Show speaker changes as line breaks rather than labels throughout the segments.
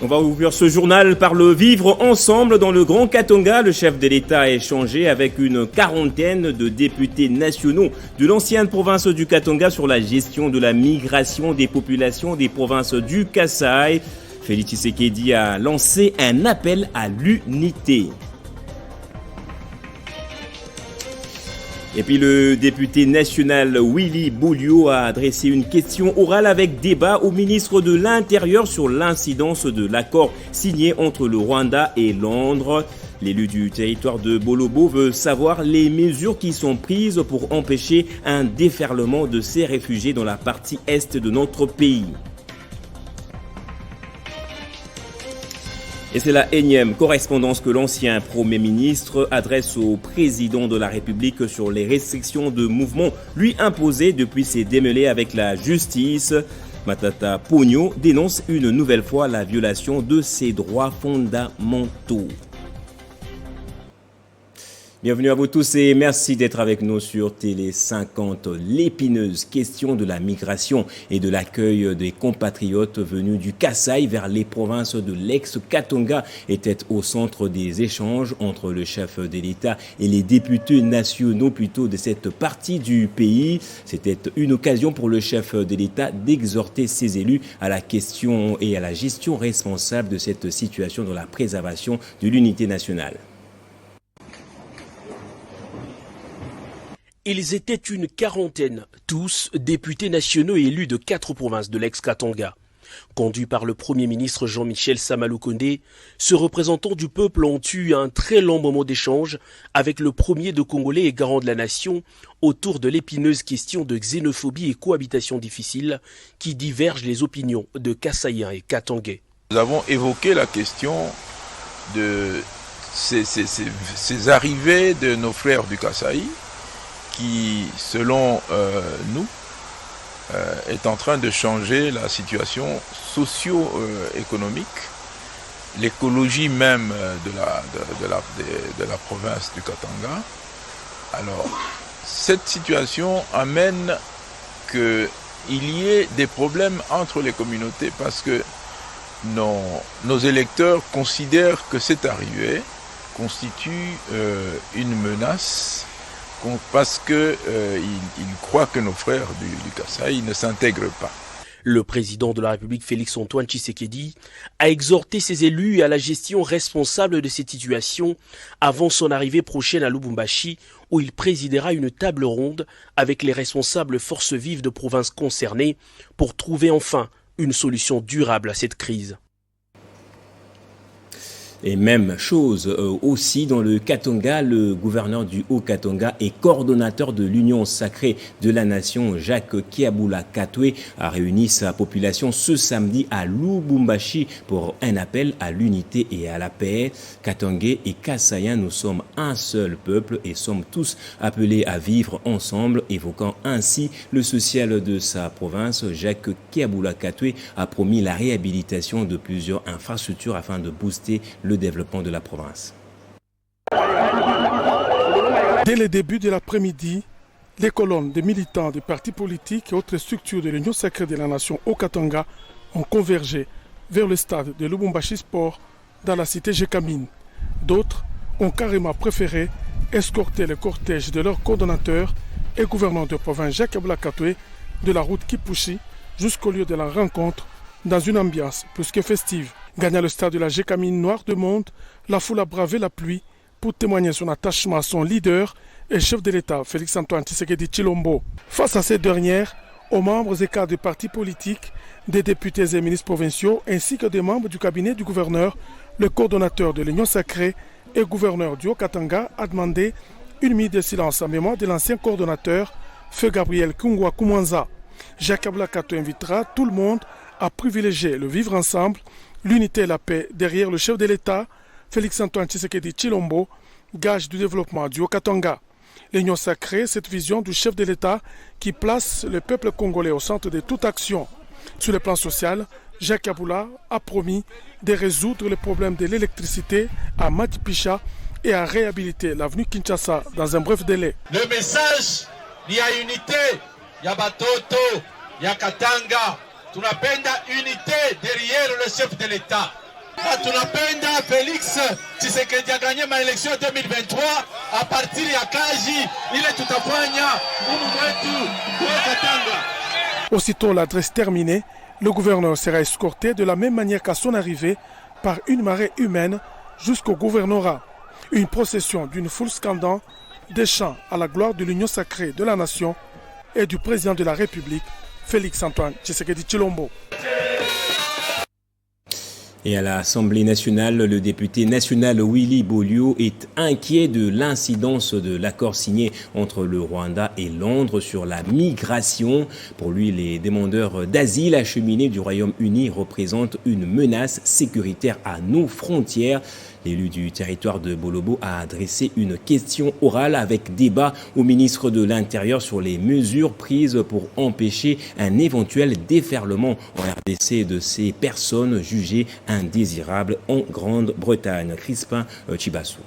On va ouvrir ce journal par le vivre ensemble dans le Grand Katanga. Le chef de l'État a échangé avec une quarantaine de députés nationaux de l'ancienne province du Katanga sur la gestion de la migration des populations des provinces du Kasaï. Félix Tshisekedi a lancé un appel à l'unité. Et puis le député national Willy Boulio a adressé une question orale avec débat au ministre de l'Intérieur sur l'incidence de l'accord signé entre le Rwanda et Londres. L'élu du territoire de Bolobo veut savoir les mesures qui sont prises pour empêcher un déferlement de ces réfugiés dans la partie est de notre pays. Et c'est la énième correspondance que l'ancien Premier ministre adresse au président de la République sur les restrictions de mouvement lui imposées depuis ses démêlés avec la justice. Matata Ponyo dénonce une nouvelle fois la violation de ses droits fondamentaux. Bienvenue à vous tous et merci d'être avec nous sur Télé 50. L'épineuse question de la migration et de l'accueil des compatriotes venus du Kasaï vers les provinces de l'ex-Katanga était au centre des échanges entre le chef de l'État et les députés nationaux plutôt de cette partie du pays. C'était une occasion pour le chef de l'État d'exhorter ses élus à la question et à la gestion responsable de cette situation dans la préservation de l'unité nationale.
Ils étaient une quarantaine, tous députés nationaux et élus de 4 provinces de l'ex-Katanga. Conduits par le Premier ministre Jean-Michel Samaloukonde, ce représentant du peuple ont eu un très long moment d'échange avec le premier de Congolais et garant de la nation autour de l'épineuse question de xénophobie et cohabitation difficile qui divergent les opinions de Kasaïens et Katangais.
Nous avons évoqué la question de ces arrivées de nos frères du Kasaï qui, selon nous, est en train de changer la situation socio-économique, l'écologie même de la province du Katanga. Alors, cette situation amène qu'il y ait des problèmes entre les communautés parce que nos électeurs considèrent que cette arrivée constitue une menace parce qu'ils croient que nos frères du Kasaï ne s'intègrent pas.
Le président de la République, Félix-Antoine Tshisekedi, a exhorté ses élus à la gestion responsable de cette situation avant son arrivée prochaine à Lubumbashi, où il présidera une table ronde avec les responsables forces vives de provinces concernées pour trouver enfin une solution durable à cette crise.
Et même chose aussi dans le Katanga, le gouverneur du Haut-Katanga et coordonnateur de l'Union sacrée de la nation, Jacques Kiabula Katwe, a réuni sa population ce samedi à Lubumbashi pour un appel à l'unité et à la paix. Katangais et Kasaïens, nous sommes un seul peuple et sommes tous appelés à vivre ensemble, évoquant ainsi le social de sa province. Jacques Kiabula Katwe a promis la réhabilitation de plusieurs infrastructures afin de booster le développement de la province.
Dès le début de l'après-midi, les colonnes de militants des partis politiques et autres structures de l'Union sacrée de la nation au Katanga ont convergé vers le stade de Lubumbashi Sport dans la cité Jekamine. D'autres ont carrément préféré escorter le cortège de leur coordonnateur et gouverneur de province Jacques Kiabula Katwe de la route Kipushi jusqu'au lieu de la rencontre dans une ambiance plus que festive. Gagnant le stade de la Jekamine noire de monde, la foule a bravé la pluie pour témoigner son attachement à son leader et chef de l'État, Félix-Antoine Tshisekedi Tshilombo. Face à cette dernière, aux membres et cadres des partis politiques, des députés et ministres provinciaux, ainsi que des membres du cabinet du gouverneur, le coordonnateur de l'Union sacrée et gouverneur du Haut-Katanga a demandé une minute de silence en mémoire de l'ancien coordonnateur, Feu Gabriel Kungwa Kumwanza. Jacques Kiabula Katwe invitera tout le monde à privilégier le vivre ensemble, l'unité et la paix derrière le chef de l'État, Félix-Antoine Tshisekedi Tshilombo, gage du développement du Haut-Katanga. L'Union sacrée, cette vision du chef de l'État qui place le peuple congolais au centre de toute action. Sur le plan social, Jacques Kaboula a promis de résoudre les problèmes de l'électricité à Matipicha et à réhabiliter l'avenue Kinshasa dans un bref délai.
Le message, il y a unité, il y a Batoto, il y a Katanga. Tunapenda unité derrière le chef de l'État. Tunapenda Félix Tshisekedi a gagné ma élection 2023 à partir ya kazi ile tutafanya humu mwetu kwa Katanga.
Aussitôt l'adresse terminée, le gouverneur sera escorté de la même manière qu'à son arrivée par une marée humaine jusqu'au gouvernorat. Une procession d'une foule scandant des chants à la gloire de l'union sacrée de la nation et du président de la République, Félix Antoine Tshisekedi Tshilombo.
Et à l'Assemblée nationale, le député national Willy Bolio est inquiet de l'incidence de l'accord signé entre le Rwanda et Londres sur la migration. Pour lui, les demandeurs d'asile acheminés du Royaume-Uni représentent une menace sécuritaire à nos frontières. L'élu du territoire de Bolobo a adressé une question orale avec débat au ministre de l'Intérieur sur les mesures prises pour empêcher un éventuel déferlement en RDC de ces personnes jugées indésirables en Grande-Bretagne. Crispin Chibassou.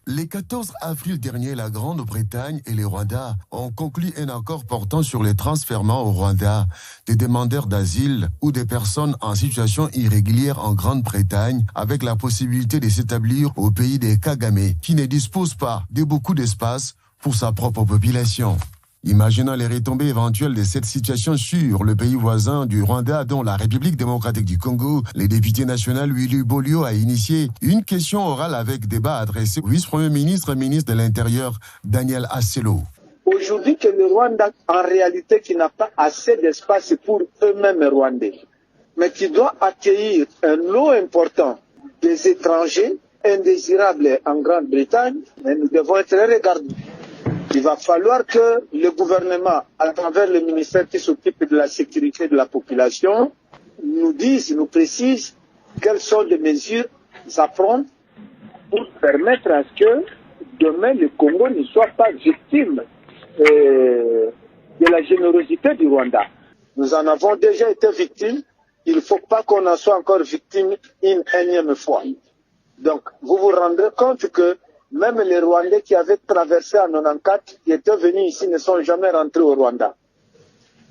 Le 14 avril dernier, la Grande-Bretagne et le Rwanda ont conclu un accord portant sur les transfèrements au Rwanda des demandeurs d'asile ou des personnes en situation irrégulière en Grande-Bretagne avec la possibilité de s'établir au pays des Kagame qui ne dispose pas de beaucoup d'espace pour sa propre population. Imaginant les retombées éventuelles de cette situation sur le pays voisin du Rwanda, dont la République démocratique du Congo, le député national Willy Bolio a initié une question orale avec débat adressé au vice-premier ministre, ministre de l'Intérieur, Daniel Asselo.
Aujourd'hui, que le Rwanda, en réalité, qui n'a pas assez d'espace pour eux-mêmes rwandais, mais qui doit accueillir un lot important des étrangers indésirables en Grande-Bretagne, mais nous devons être regardés. Il va falloir que le gouvernement, à travers le ministère qui s'occupe de la sécurité de la population, nous dise, nous précise quelles sont les mesures à prendre pour permettre à ce que demain le Congo ne soit pas victime de la générosité du Rwanda. Nous en avons déjà été victimes, il ne faut pas qu'on en soit encore victime une énième fois. Donc, vous vous rendrez compte que même les Rwandais qui avaient traversé en 94, qui étaient venus ici, ne sont jamais rentrés au Rwanda.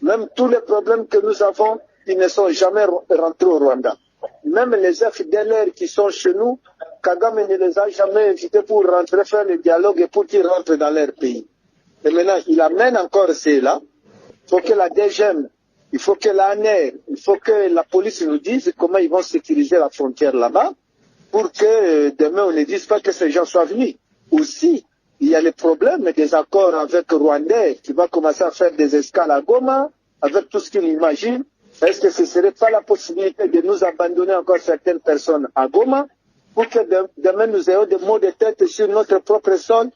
Même tous les problèmes que nous avons, ils ne sont jamais rentrés au Rwanda. Même les FDLR qui sont chez nous, Kagame ne les a jamais invités pour rentrer faire le dialogue et pour qu'ils rentrent dans leur pays. Et maintenant, il amène encore ceux-là. Il faut que la DGM, il faut que l'ANR, il faut que la police nous dise comment ils vont sécuriser la frontière là-bas, pour que demain on ne dise pas que ces gens soient venus. Aussi, il y a le problème des accords avec Rwandais qui va commencer à faire des escales à Goma, avec tout ce qu'il imagine. Est-ce que ce ne serait pas la possibilité de nous abandonner encore certaines personnes à Goma pour que demain nous ayons des maux de tête sur notre propre sol?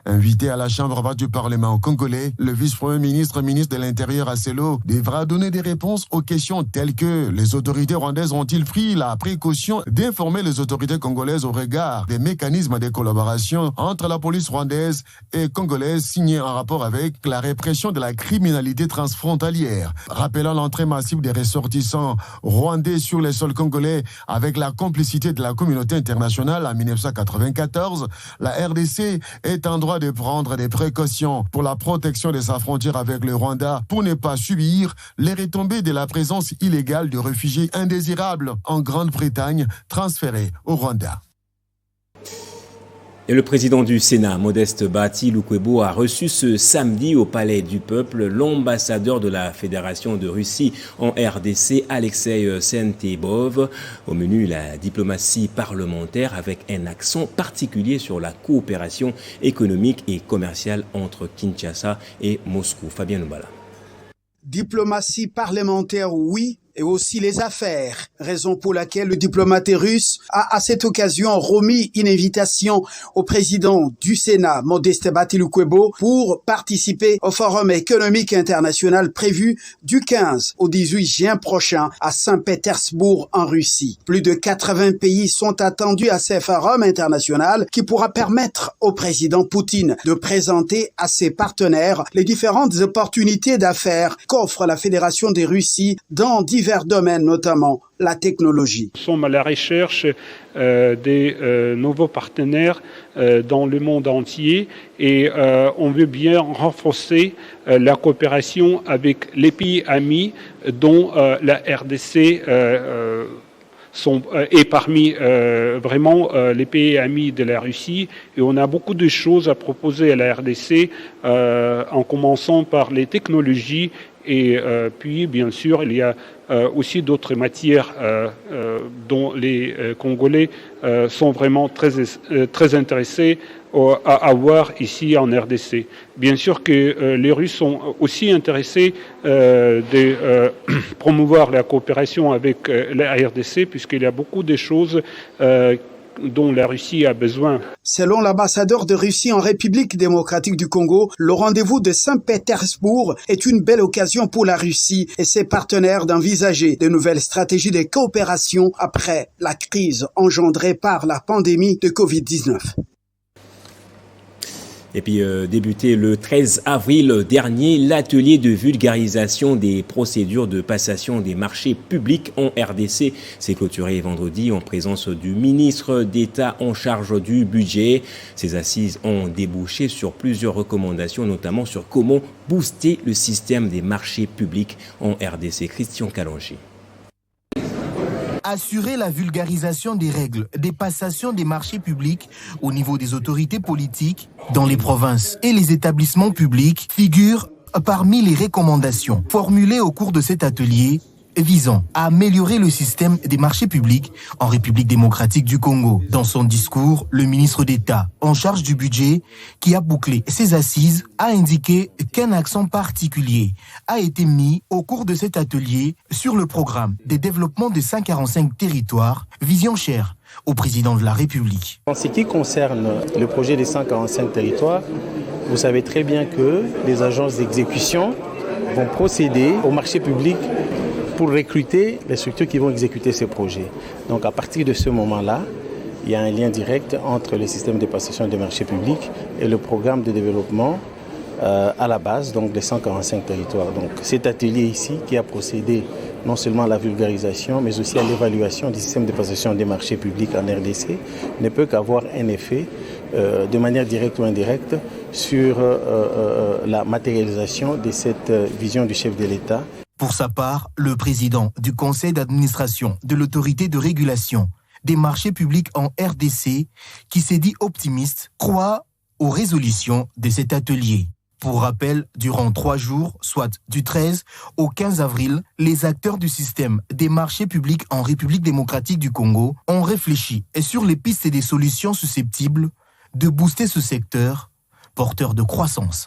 Invité à la Chambre basse du Parlement congolais, le vice-premier ministre, ministre de l'Intérieur Asselo, devra donner des réponses aux questions telles que les autorités rwandaises ont-ils pris la précaution d'informer les autorités congolaises au regard des mécanismes de collaboration entre la police rwandaise et congolaise signés en rapport avec la répression de la criminalité transfrontalière, rappelant l'entrée massive des ressortissants rwandais sur les sols congolais avec la complicité de la communauté internationale en 1994. La RDC est en droit de prendre des précautions pour la protection de sa frontière avec le Rwanda pour ne pas subir les retombées de la présence illégale de réfugiés indésirables en Grande-Bretagne transférés au Rwanda.
Et le président du Sénat, Modeste Bahati Lukwebo, a reçu ce samedi au Palais du Peuple l'ambassadeur de la Fédération de Russie en RDC, Alexei Sentebov. Au menu, la diplomatie parlementaire avec un accent particulier sur la coopération économique et commerciale entre Kinshasa et Moscou. Fabien Noubala.
Diplomatie parlementaire, oui, et aussi les affaires. Raison pour laquelle le diplomate russe a à cette occasion remis une invitation au président du Sénat, Modeste Bahati Lukwebo, pour participer au Forum économique international prévu du 15 au 18 juin prochain à Saint-Pétersbourg en Russie. Plus de 80 pays sont attendus à ce Forum international qui pourra permettre au président Poutine de présenter à ses partenaires les différentes opportunités d'affaires qu'offre la Fédération de Russie dans divers divers domaines, notamment la technologie.
Nous sommes à la recherche des nouveaux partenaires dans le monde entier et on veut bien renforcer la coopération avec les pays amis dont la RDC est parmi vraiment les pays amis de la Russie, et on a beaucoup de choses à proposer à la RDC en commençant par les technologies et puis bien sûr il y a aussi d'autres matières dont les Congolais sont vraiment très intéressés à avoir ici en RDC. Bien sûr que les Russes sont aussi intéressés de promouvoir la coopération avec la RDC, puisqu'il y a beaucoup de choses dont la Russie a besoin.
Selon l'ambassadeur de Russie en République démocratique du Congo, le rendez-vous de Saint-Pétersbourg est une belle occasion pour la Russie et ses partenaires d'envisager de nouvelles stratégies de coopération après la crise engendrée par la pandémie de Covid-19.
Et puis débuté le 13 avril dernier, l'atelier de vulgarisation des procédures de passation des marchés publics en RDC s'est clôturé vendredi en présence du ministre d'État en charge du budget. Ces assises ont débouché sur plusieurs recommandations, notamment sur comment booster le système des marchés publics en RDC. Christian Kalonji.
Assurer la vulgarisation des règles des passations des marchés publics au niveau des autorités politiques dans les provinces et les établissements publics figure parmi les recommandations formulées au cours de cet atelier visant à améliorer le système des marchés publics en République démocratique du Congo. Dans son discours, le ministre d'État en charge du budget, qui a bouclé ses assises, a indiqué qu'un accent particulier a été mis au cours de cet atelier sur le programme de développement de 145 territoires, vision chère au président de la République.
En ce qui concerne le projet des 145 territoires, vous savez très bien que les agences d'exécution vont procéder au marché public pour recruter les structures qui vont exécuter ces projets. Donc à partir de ce moment-là, il y a un lien direct entre le système de passation des marchés publics et le programme de développement à la base, donc des 145 territoires. Donc cet atelier ici qui a procédé non seulement à la vulgarisation, mais aussi à l'évaluation du système de passation des marchés publics en RDC, ne peut qu'avoir un effet de manière directe ou indirecte sur la matérialisation de cette vision du chef de l'État.
Pour sa part, le président du conseil d'administration de l'autorité de régulation des marchés publics en RDC, qui s'est dit optimiste, croit aux résolutions de cet atelier. Pour rappel, durant 3 jours, soit du 13 au 15 avril, les acteurs du système des marchés publics en République démocratique du Congo ont réfléchi sur les pistes et des solutions susceptibles de booster ce secteur porteur de croissance.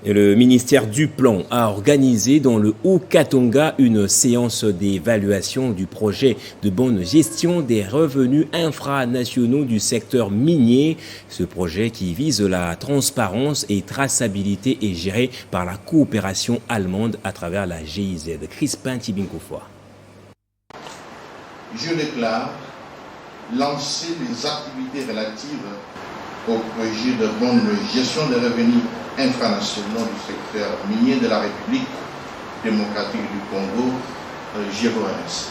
Et le ministère du Plan a organisé dans le Haut-Katanga une séance d'évaluation du projet de bonne gestion des revenus infranationaux du secteur minier. Ce projet qui vise la transparence et traçabilité est géré par la coopération allemande à travers la GIZ. Crispin Tibinkofoa.
Je déclare lancer les activités relatives au projet de bonne gestion des revenus infranationaux du secteur minier de la République démocratique du Congo, je vous remercie.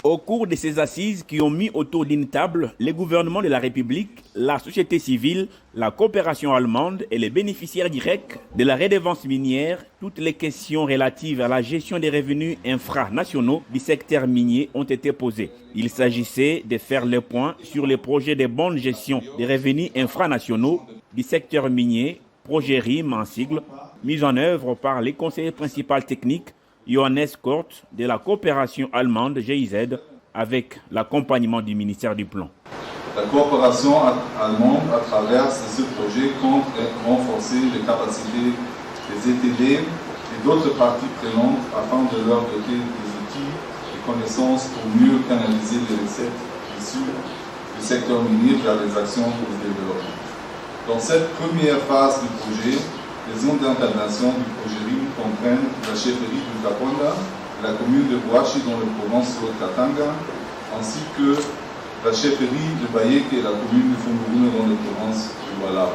Au cours de ces assises qui ont mis autour d'une table les gouvernements de la République, la société civile, la coopération allemande et les bénéficiaires directs de la redevance minière, toutes les questions relatives à la gestion des revenus infranationaux du secteur minier ont été posées. Il s'agissait de faire le point sur les projets de bonne gestion des revenus infranationaux du secteur minier, projet RIM en sigle, mis en œuvre par les conseillers principaux techniques Johannes Kort de la coopération allemande GIZ avec l'accompagnement du ministère du Plan.
La coopération allemande à travers ce projet compte renforcer les capacités des ETD et d'autres parties prenantes afin de leur doter des outils et connaissances pour mieux canaliser les recettes issues du secteur minier vers les actions de développement. Dans cette première phase du projet, les zones d'intervention du projet RIM comprennent la chefferie du Kaponda, la commune de Boachi dans la province de Katanga, ainsi que la chefferie de Bayek et la commune de Fonguruna dans la province de Walaba.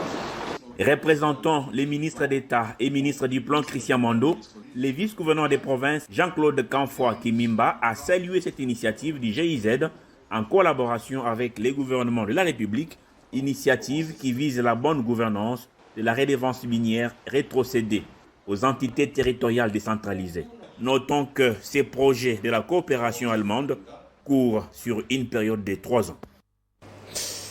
Représentant les ministres d'État et ministres du Plan Christian Mando, le vice-gouverneur des provinces Jean-Claude Kanfoua Kimimba a salué cette initiative du GIZ en collaboration avec les gouvernements de la République, initiative qui vise la bonne gouvernance de la redevance minière rétrocédée aux entités territoriales décentralisées. Notons que ces projets de la coopération allemande courent sur une période de 3 ans.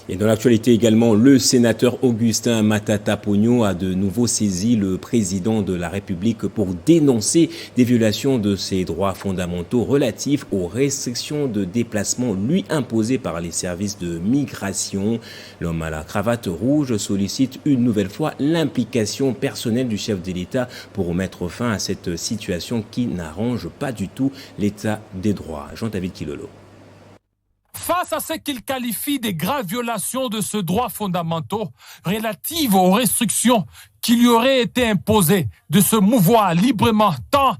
Et dans l'actualité également, le sénateur Augustin Matata Pogno a de nouveau saisi le président de la République pour dénoncer des violations de ses droits fondamentaux relatifs aux restrictions de déplacement lui imposées par les services de migration. L'homme à la cravate rouge sollicite une nouvelle fois l'implication personnelle du chef de l'État pour mettre fin à cette situation qui n'arrange pas du tout l'état des droits. Jean-David Kilolo.
Face à ce qu'il qualifie de graves violations de ce droit fondamental relatives aux restrictions qui lui auraient été imposées de se mouvoir librement tant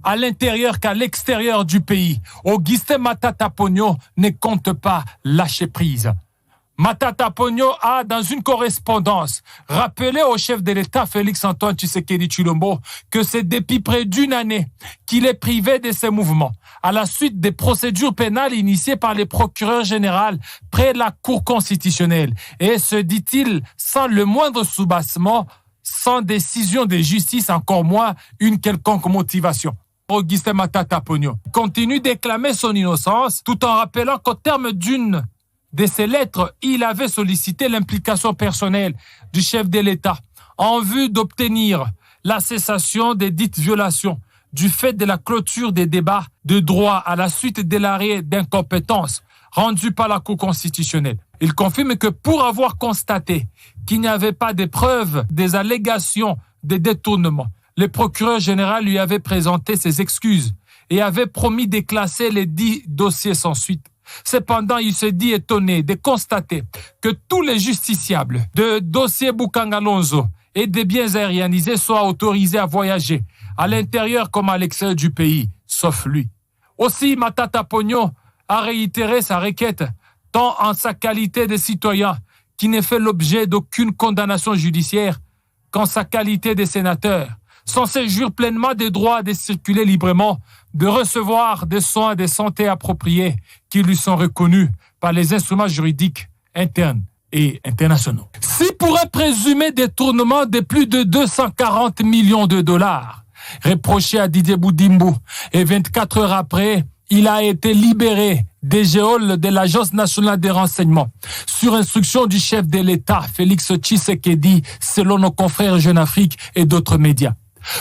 à l'intérieur qu'à l'extérieur du pays, Augustin Matata Pogno ne compte pas lâcher prise. Matata Pogno a, dans une correspondance, rappelé au chef de l'État Félix-Antoine Tshisekedi Tshilombo que c'est depuis près d'une année qu'il est privé de ses mouvements, à la suite des procédures pénales initiées par les procureurs généraux près de la Cour constitutionnelle. Et se dit-il, sans le moindre soubassement, sans décision de justice, encore moins une quelconque motivation. Augustin Matata Pogno continue d'éclamer son innocence tout en rappelant qu'au terme d'une de ces lettres, il avait sollicité l'implication personnelle du chef de l'État en vue d'obtenir la cessation des dites violations du fait de la clôture des débats de droit à la suite de l'arrêt d'incompétence rendu par la Cour constitutionnelle. Il confirme que pour avoir constaté qu'il n'y avait pas de preuves des allégations de détournement, le procureur général lui avait présenté ses excuses et avait promis de classer les 10 dossiers sans suite. Cependant, il se dit étonné de constater que tous les justiciables de dossier Bukangalonzo et des biens aérianisés soient autorisés à voyager à l'intérieur comme à l'extérieur du pays, sauf lui. Aussi, Matata Pogno a réitéré sa requête, tant en sa qualité de citoyen qui n'est fait l'objet d'aucune condamnation judiciaire, qu'en sa qualité de sénateur, censé jouir pleinement des droits de circuler librement, de recevoir des soins de santé appropriés qui lui sont reconnus par les instruments juridiques internes et internationaux. Si pour un présumé détournement de plus de 240 millions de dollars reproché à Didier Boudimbo et 24 heures après, il a été libéré des geôles de l'Agence nationale des renseignements sur instruction du chef de l'État, Félix Tshisekedi, selon nos confrères Jeune Afrique et d'autres médias.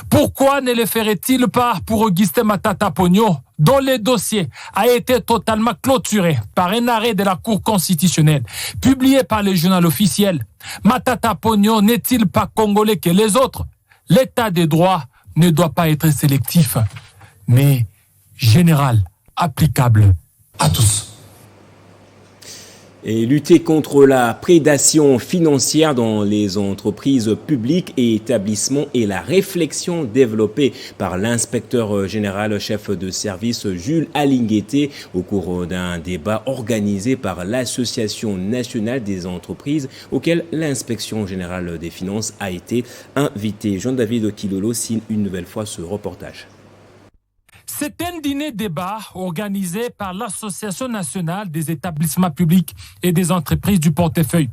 Pourquoi ne le ferait-il pas pour Augustin Matata Pogno, dont le dossier a été totalement clôturé par un arrêt de la Cour constitutionnelle, publié par le journal officiel? Matata Pogno n'est-il pas congolais que les autres? L'état des droits ne doit pas être sélectif, mais général, applicable à tous.
Et lutter contre la prédation financière dans les entreprises publiques et établissements est la réflexion développée par l'inspecteur général chef de service Jules Alingueté au cours d'un débat organisé par l'Association nationale des entreprises auquel l'inspection générale des finances a été invitée. Jean-David Kilolo signe une nouvelle fois ce reportage.
C'est un dîner-débat organisé par l'Association nationale des établissements publics et des entreprises du portefeuille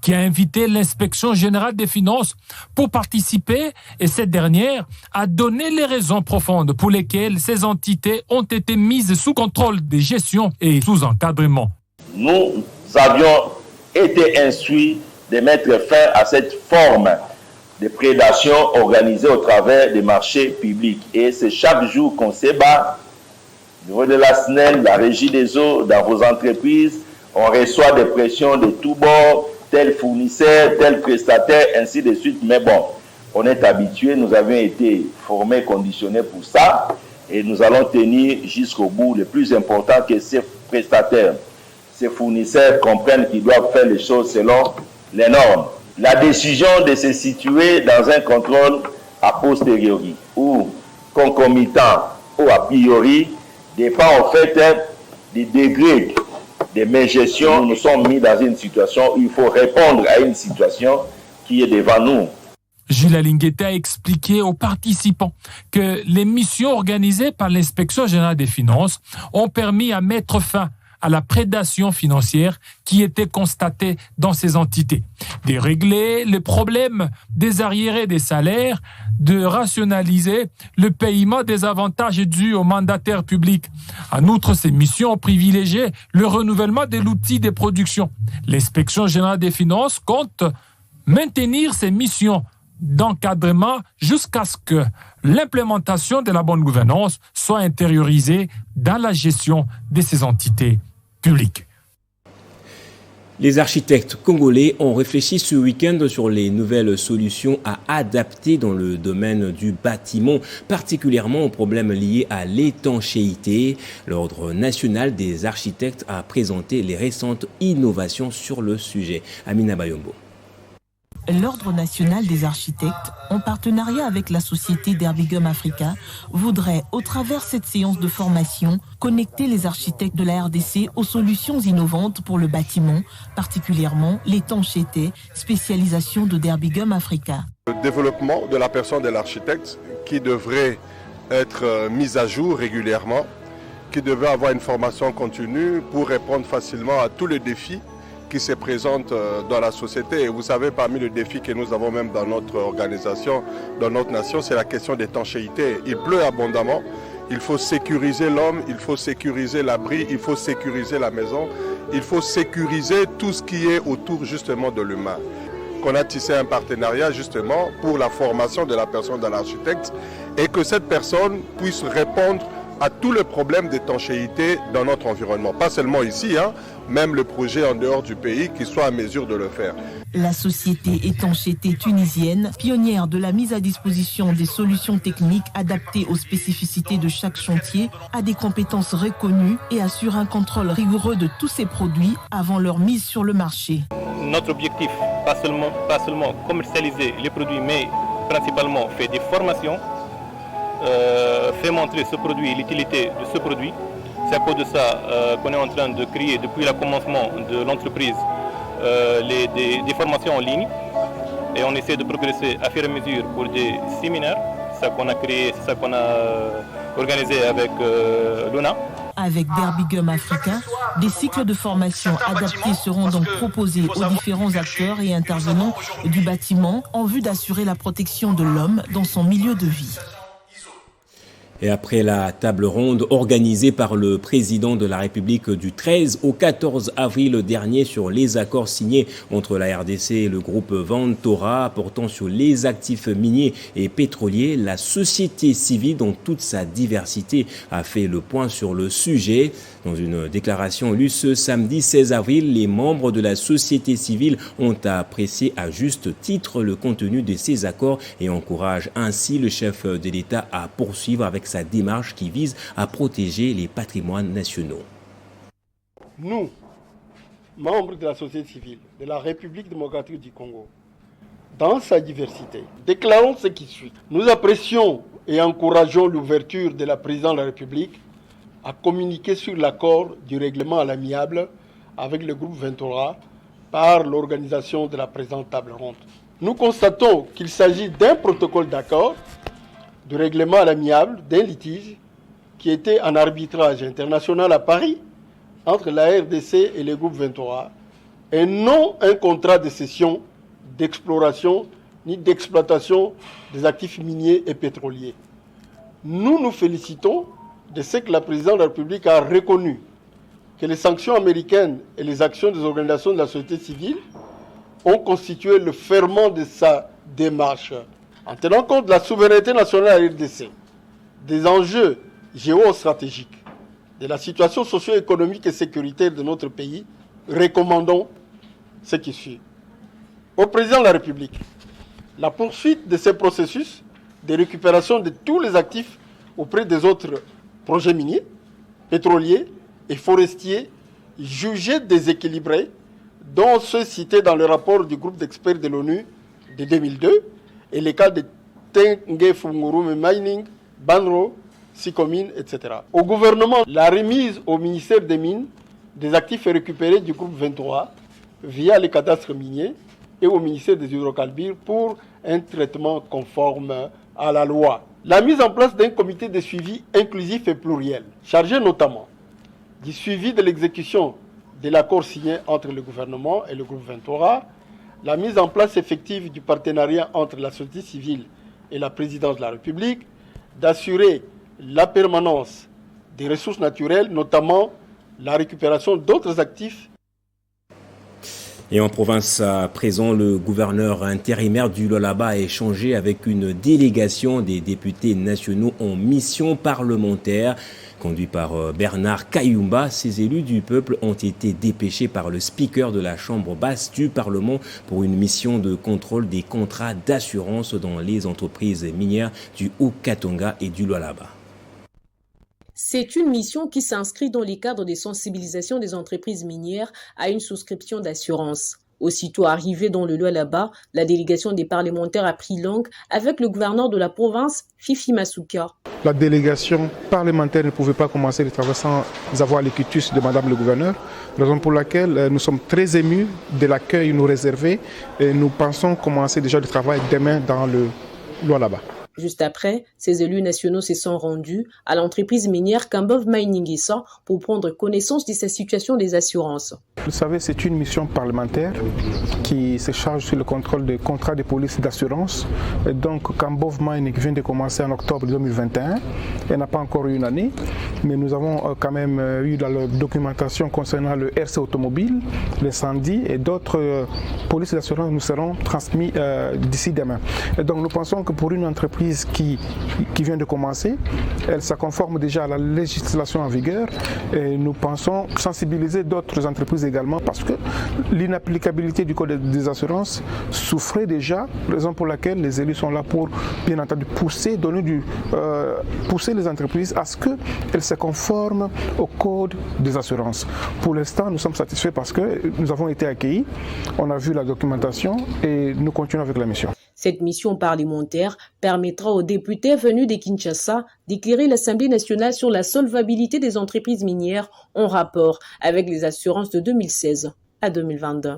qui a invité l'inspection générale des finances pour participer et cette dernière a donné les raisons profondes pour lesquelles ces entités ont été mises sous contrôle de gestion et sous encadrement.
Nous avions été instruits de mettre fin à cette forme de prédation organisée au travers des marchés publics. Et c'est chaque jour qu'on se bat, au niveau de la SNEL, la Régie des eaux, dans vos entreprises, on reçoit des pressions de tous bords, tel fournisseur, tel prestataire, ainsi de suite. Mais bon, on est habitué, nous avions été formés, conditionnés pour ça, et nous allons tenir jusqu'au bout. Le plus important, que ces prestataires, ces fournisseurs comprennent qu'ils doivent faire les choses selon les normes. La décision de se situer dans un contrôle a posteriori ou concomitant ou a priori dépend en fait des degrés de mégestion. Nous sommes mis dans une situation où il faut répondre à une situation qui est devant nous.
Gilles Alingueta a expliqué aux participants que les missions organisées par l'Inspection générale des finances ont permis à mettre fin à la prédation financière qui était constatée dans ces entités, de régler le problème des arriérés des salaires, de rationaliser le paiement des avantages dus aux mandataires publics. En outre, ces missions ont privilégié le renouvellement de l'outil de production. L'Inspection générale des finances compte maintenir ces missions d'encadrement jusqu'à ce que l'implémentation de la bonne gouvernance soit intériorisée dans la gestion de ces entités publiques.
Les architectes congolais ont réfléchi ce week-end sur les nouvelles solutions à adapter dans le domaine du bâtiment, particulièrement aux problèmes liés à l'étanchéité. L'Ordre national des architectes a présenté les récentes innovations sur le sujet. Amina Bayombo.
L'Ordre national des architectes, en partenariat avec la société d'Herbigum Africa, voudrait, au travers cette séance de formation, connecter les architectes de la RDC aux solutions innovantes pour le bâtiment, particulièrement l'étanchéité, spécialisation de Herbigum Africa.
Le développement de la personne de l'architecte qui devrait être mise à jour régulièrement, qui devrait avoir une formation continue pour répondre facilement à tous les défis qui se présentent dans la société. Et vous savez, parmi les défis que nous avons même dans notre organisation, dans notre nation, c'est la question d'étanchéité. Il pleut abondamment, il faut sécuriser l'homme, il faut sécuriser l'abri, il faut sécuriser la maison, il faut sécuriser tout ce qui est autour justement de l'humain. Qu'on a tissé un partenariat justement pour la formation de la personne de l'architecte et que cette personne puisse répondre à tous les problèmes d'étanchéité dans notre environnement. Pas seulement ici, même le projet en dehors du pays qui soit à mesure de le faire.
La société étanchéité tunisienne, pionnière de la mise à disposition des solutions techniques adaptées aux spécificités de chaque chantier, a des compétences reconnues et assure un contrôle rigoureux de tous ses produits avant leur mise sur le marché.
Notre objectif, pas seulement commercialiser les produits, mais principalement faire des formations, fait montrer ce produit et l'utilité de ce produit. C'est à cause de ça qu'on est en train de créer depuis le commencement de l'entreprise des formations en ligne et on essaie de progresser à fur et à mesure pour des séminaires. C'est ça qu'on a créé, c'est ça qu'on a organisé avec Luna.
Avec Herbigum Africa, des cycles de formation adaptés seront donc proposés aux différents acteurs et intervenants du bâtiment en vue d'assurer la protection de l'homme dans son milieu de vie.
Et après la table ronde organisée par le président de la République du 13 au 14 avril dernier sur les accords signés entre la RDC et le groupe Ventora portant sur les actifs miniers et pétroliers, la société civile dans toute sa diversité a fait le point sur le sujet. Dans une déclaration lue ce samedi 16 avril, les membres de la société civile ont apprécié à juste titre le contenu de ces accords et encouragent ainsi le chef de l'État à poursuivre avec sa démarche qui vise à protéger les patrimoines nationaux.
Nous, membres de la société civile de la République démocratique du Congo, dans sa diversité, déclarons ce qui suit. Nous apprécions et encourageons l'ouverture de la présidente de la République à communiquer sur l'accord du règlement à l'amiable avec le groupe Ventora par l'organisation de la présente table ronde. Nous constatons qu'il s'agit d'un protocole d'accord de règlement à l'amiable d'un litige qui était en arbitrage international à Paris entre la RDC et le groupe Ventora et non un contrat de cession, d'exploration ni d'exploitation des actifs miniers et pétroliers. Nous nous félicitons de ce que la présidente de la République a reconnu que les sanctions américaines et les actions des organisations de la société civile ont constitué le ferment de sa démarche. En tenant compte de la souveraineté nationale de la RDC, des enjeux géostratégiques, de la situation socio-économique et sécuritaire de notre pays, recommandons ce qui suit. Au président de la République, la poursuite de ces processus de récupération de tous les actifs auprès des autres projets miniers, pétroliers et forestiers jugés déséquilibrés, dont ceux cités dans le rapport du groupe d'experts de l'ONU de 2002 et les cas de Tengue Fungurume Mining, Banro, Sicomine, etc. Au gouvernement, la remise au ministère des Mines des actifs récupérés du groupe 23 via les cadastres miniers et au ministère des hydrocarbures pour un traitement conforme à la loi. La mise en place d'un comité de suivi inclusif et pluriel, chargé notamment du suivi de l'exécution de l'accord signé entre le gouvernement et le groupe Ventura, la mise en place effective du partenariat entre la société civile et la présidence de la République, d'assurer la permanence des ressources naturelles, notamment la récupération d'autres actifs.
Et en province à présent, le gouverneur intérimaire du Lualaba a échangé avec une délégation des députés nationaux en mission parlementaire. Conduit par Bernard Kayumba, ces élus du peuple ont été dépêchés par le speaker de la Chambre basse du Parlement pour une mission de contrôle des contrats d'assurance dans les entreprises minières du Haut-Katanga et du Lualaba.
C'est une mission qui s'inscrit dans les cadres de sensibilisation des entreprises minières à une souscription d'assurance. Aussitôt arrivé dans le Lualaba, la délégation des parlementaires a pris langue avec le gouverneur de la province, Fifi Masuka.
La délégation parlementaire ne pouvait pas commencer le travail sans avoir le quitus de Madame le gouverneur, raison pour laquelle nous sommes très émus de l'accueil nous réservé et nous pensons commencer déjà le travail demain dans le Lualaba.
Juste après, ces élus nationaux se sont rendus à l'entreprise minière Kambov Mining pour prendre connaissance de sa situation des assurances.
Vous savez, c'est une mission parlementaire qui se charge sur le contrôle des contrats de police d'assurance. Et donc, Kambov Mining vient de commencer en octobre 2021. Elle n'a pas encore eu une année, mais nous avons quand même eu dans la documentation concernant le RC automobile, l'incendie et d'autres polices d'assurance nous seront transmis d'ici demain. Et donc, nous pensons que pour une entreprise qui vient de commencer, elle se conforme déjà à la législation en vigueur et nous pensons sensibiliser d'autres entreprises également parce que l'inapplicabilité du code des assurances souffrait déjà, raison pour laquelle les élus sont là pour bien entendu pousser les entreprises à ce qu'elles se conforment au code des assurances. Pour l'instant, nous sommes satisfaits parce que nous avons été accueillis, on a vu la documentation et nous continuons avec la mission.
Cette mission parlementaire permettra aux députés venus de Kinshasa d'éclairer l'Assemblée nationale sur la solvabilité des entreprises minières en rapport avec les assurances de 2016 à 2022.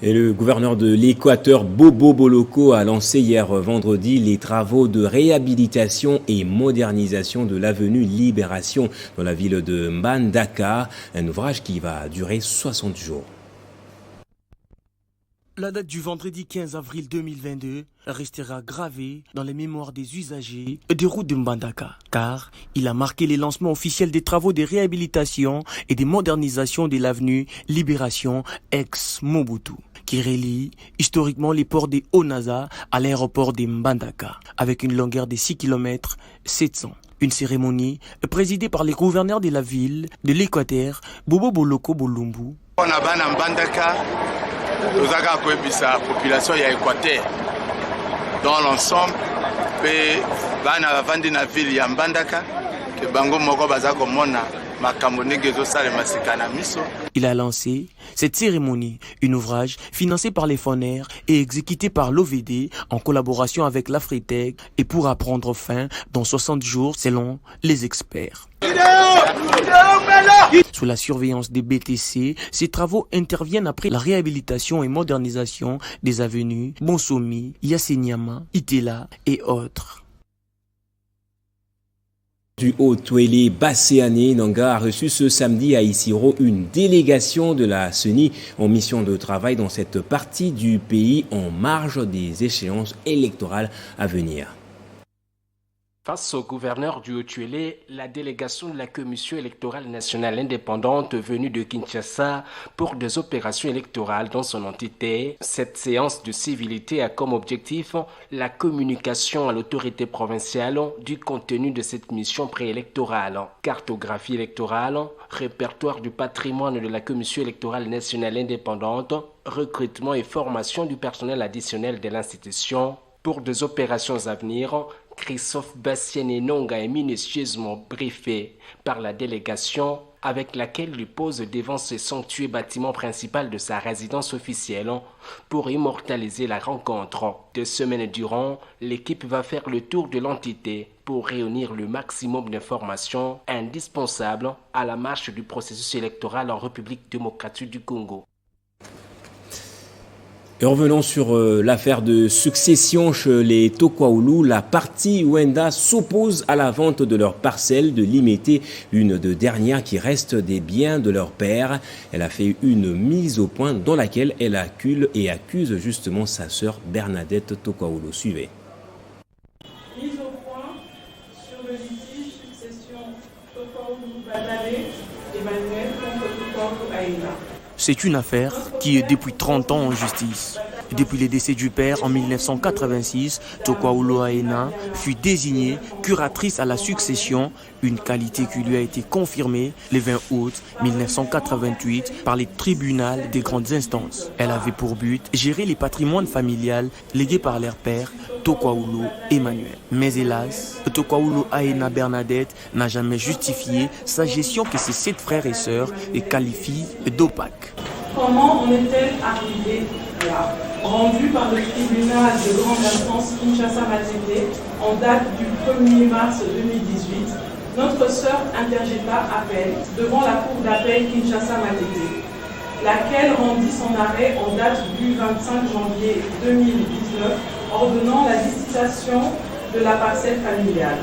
Et le gouverneur de l'Équateur, Bobo Boloko, a lancé hier vendredi les travaux de réhabilitation et modernisation de l'avenue Libération dans la ville de Mbandaka, un ouvrage qui va durer 60 jours.
La date du vendredi 15 avril 2022 restera gravée dans les mémoires des usagers des routes de Mbandaka, car il a marqué les lancements officiels des travaux de réhabilitation et de modernisation de l'avenue Libération ex-Mobutu, qui relie historiquement les ports des Onaza à l'aéroport de Mbandaka, avec une longueur de 6 km 700. Une cérémonie présidée par les gouverneurs de la ville de l'Équateur, Bobo Boloko Bolumbu.
Nous avons la population ya Équateur dans l'ensemble pe bana vandi na ville ya Mbandaka ke bango moko baza komona makambo ndenge ezosalema sika na miso.
Il a lancé cette cérémonie, un ouvrage financé par les FONER et exécuté par l'OVD en collaboration avec l'Afritec et pourra prendre fin dans 60 jours selon les experts. Sous la surveillance des BTC, ces travaux interviennent après la réhabilitation et modernisation des avenues Bonsomi, Yasenyama, Itela et autres.
Du Haut-Touélé Basséané Nanga a reçu ce samedi à Isiro une délégation de la CENI en mission de travail dans cette partie du pays en marge des échéances électorales à venir.
Face au gouverneur du Haut-Tuélé, la délégation de la Commission électorale nationale indépendante venue de Kinshasa pour des opérations électorales dans son entité. Cette séance de civilité a comme objectif la communication à l'autorité provinciale du contenu de cette mission préélectorale. Cartographie électorale, répertoire du patrimoine de la Commission électorale nationale indépendante, recrutement et formation du personnel additionnel de l'institution. Pour des opérations à venir, Christophe Bassiané-Nonga est minutieusement briefé par la délégation avec laquelle il pose devant ce somptueux bâtiment principal de sa résidence officielle pour immortaliser la rencontre. 2 semaines durant, l'équipe va faire le tour de l'entité pour réunir le maximum d'informations indispensables à la marche du processus électoral en République démocratique du Congo.
Et revenons sur l'affaire de succession chez les Tokwaoulou. La partie Wenda s'oppose à la vente de leurs parcelles de Limete, une de dernières qui reste des biens de leur père. Elle a fait une mise au point dans laquelle elle accuse justement sa sœur Bernadette Tokwaoulou. Suivez.
Mise au point sur le litige succession Tokwaoulou-Badale Emmanuel contre Tokwaoulou-Aïna.
C'est une affaire qui est depuis 30 ans en justice. Depuis le décès du père en 1986, Tokwaoulou Aïna fut désignée curatrice à la succession, une qualité qui lui a été confirmée le 20 août 1988 par les tribunaux des grandes instances. Elle avait pour but de gérer les patrimoines familiales légués par leur père, Tokwaoulou Emmanuel. Mais hélas, Tokwaoulou Aïna Bernadette n'a jamais justifié sa gestion que ses 7 frères et sœurs qualifient d'opaque.
Comment en est-elle arrivée là? Rendu par le tribunal de grande instance Kinshasa-Matete en date du 1er mars 2018, notre sœur interjeta appel devant la cour d'appel Kinshasa-Matete, laquelle rendit son arrêt en date du 25 janvier 2019, ordonnant la dissociation de la parcelle familiale.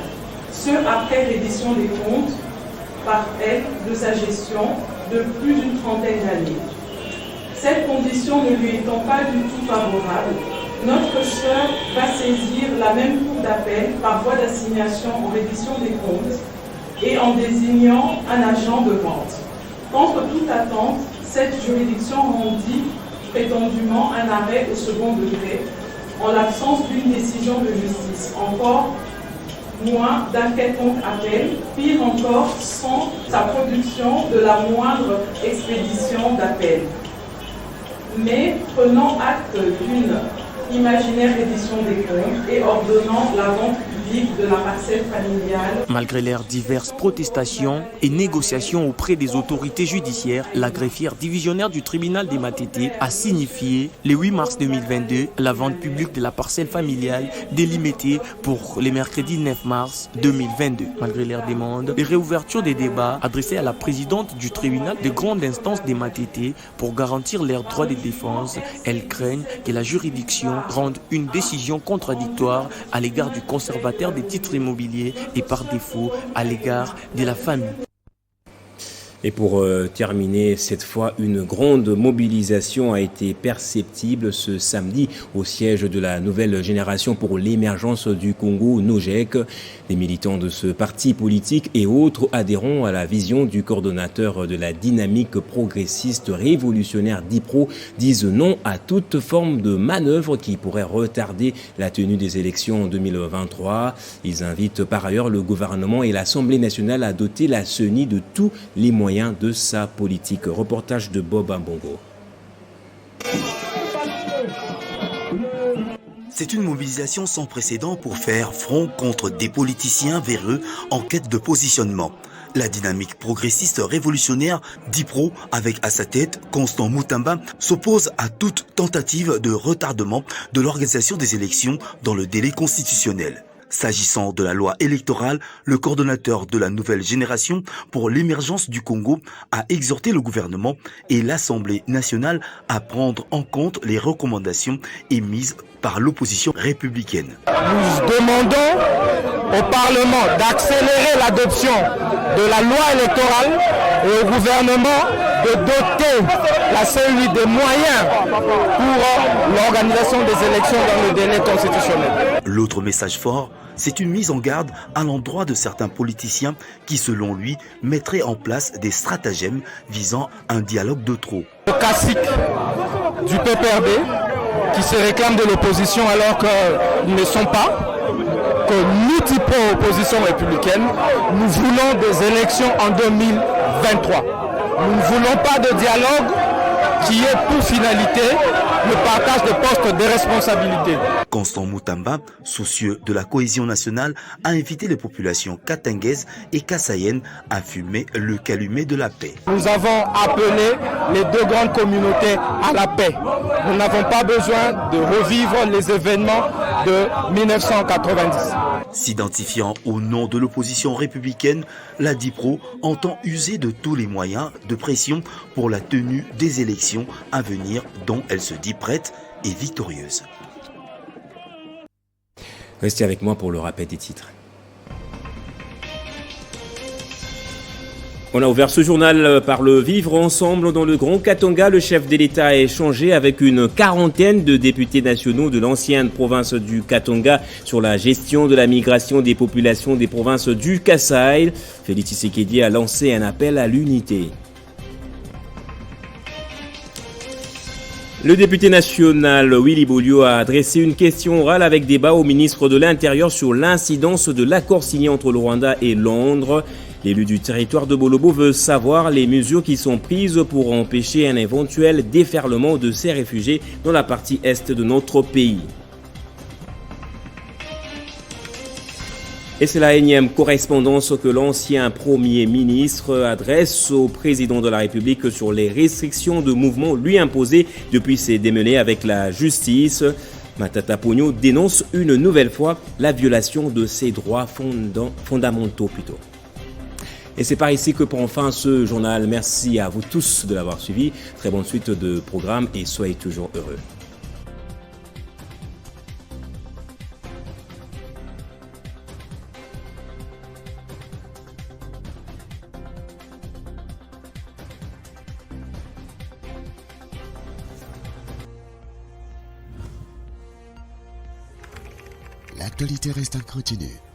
Ce après reddition des comptes par elle de sa gestion de plus d'une trentaine d'années. Cette condition ne lui étant pas du tout favorable, notre sœur va saisir la même cour d'appel par voie d'assignation en reddition des comptes et en désignant un agent de vente. Contre toute attente, cette juridiction rendit prétendument un arrêt au second degré en l'absence d'une décision de justice, encore moins d'un quelconque appel, pire encore sans sa production de la moindre expédition d'appel. Mais prenant acte d'une imaginaire reddition des comptes et ordonnant la vente publique de la parcelle familiale.
Malgré leurs diverses protestations et négociations auprès des autorités judiciaires, la greffière divisionnaire du tribunal des Matete a signifié le 8 mars 2022 la vente publique de la parcelle familiale délimitée pour le mercredi 9 mars 2022. Malgré leurs demandes, les réouvertures des débats adressées à la présidente du tribunal de grande instance des Matete pour garantir leurs droits de défense, elles craignent que la juridiction rende une décision contradictoire à l'égard du conservateur des titres immobiliers et par défaut à l'égard de la famille.
Et pour terminer, cette fois, une grande mobilisation a été perceptible ce samedi au siège de la nouvelle génération pour l'émergence du Congo, NOGEC. Les militants de ce parti politique et autres adhérents à la vision du coordonnateur de la dynamique progressiste révolutionnaire DIPRO disent non à toute forme de manœuvre qui pourrait retarder la tenue des élections en 2023. Ils invitent par ailleurs le gouvernement et l'Assemblée nationale à doter la CENI de tous les moyens de sa politique. Reportage de Bob Ambongo.
C'est une mobilisation sans précédent pour faire front contre des politiciens véreux en quête de positionnement. La dynamique progressiste révolutionnaire DIPRO, avec à sa tête Constant Moutamba, s'oppose à toute tentative de retardement de l'organisation des élections dans le délai constitutionnel. S'agissant de la loi électorale, le coordonnateur de la nouvelle génération pour l'émergence du Congo a exhorté le gouvernement et l'Assemblée nationale à prendre en compte les recommandations émises par l'opposition républicaine.
Nous demandons au Parlement d'accélérer l'adoption de la loi électorale et au gouvernement de doter la CENI des moyens pour l'organisation des élections dans le délai constitutionnel.
L'autre message fort, c'est une mise en garde à l'endroit de certains politiciens qui, selon lui, mettraient en place des stratagèmes visant un dialogue de trop.
Le classique du PPRD qui se réclame de l'opposition alors qu'ils ne sont pas, que nous typons opposition républicaine, nous voulons des élections en 2023. Nous ne voulons pas de dialogue qui ait pour finalité le partage de postes de responsabilité.
Constant Moutamba, soucieux de la cohésion nationale, a invité les populations katangaises et kassayennes à fumer le calumet de la paix.
Nous avons appelé les deux grandes communautés à la paix. Nous n'avons pas besoin de revivre les événements de 1990.
S'identifiant au nom de l'opposition républicaine, la DIPRO entend user de tous les moyens de pression pour la tenue des élections à venir dont elle se dit prête et victorieuse.
Restez avec moi pour le rappel des titres. On a ouvert ce journal par le vivre ensemble dans le Grand Katanga. Le chef de l'État a échangé avec une quarantaine de députés nationaux de l'ancienne province du Katanga sur la gestion de la migration des populations des provinces du Kasaï. Félix Tshisekedi a lancé un appel à l'unité. Le député national Willy Bolio a adressé une question orale avec débat au ministre de l'Intérieur sur l'incidence de l'accord signé entre le Rwanda et Londres. L'élu du territoire de Bolobo veut savoir les mesures qui sont prises pour empêcher un éventuel déferlement de ces réfugiés dans la partie est de notre pays. Et c'est la énième correspondance que l'ancien Premier ministre adresse au président de la République sur les restrictions de mouvement lui imposées depuis ses démêlés avec la justice. Matata Ponyo dénonce une nouvelle fois la violation de ses droits fondamentaux. Et c'est par ici que prend fin ce journal. Merci à vous tous de l'avoir suivi. Très bonne suite de programmes et soyez toujours heureux.
L'actualité reste incontinue.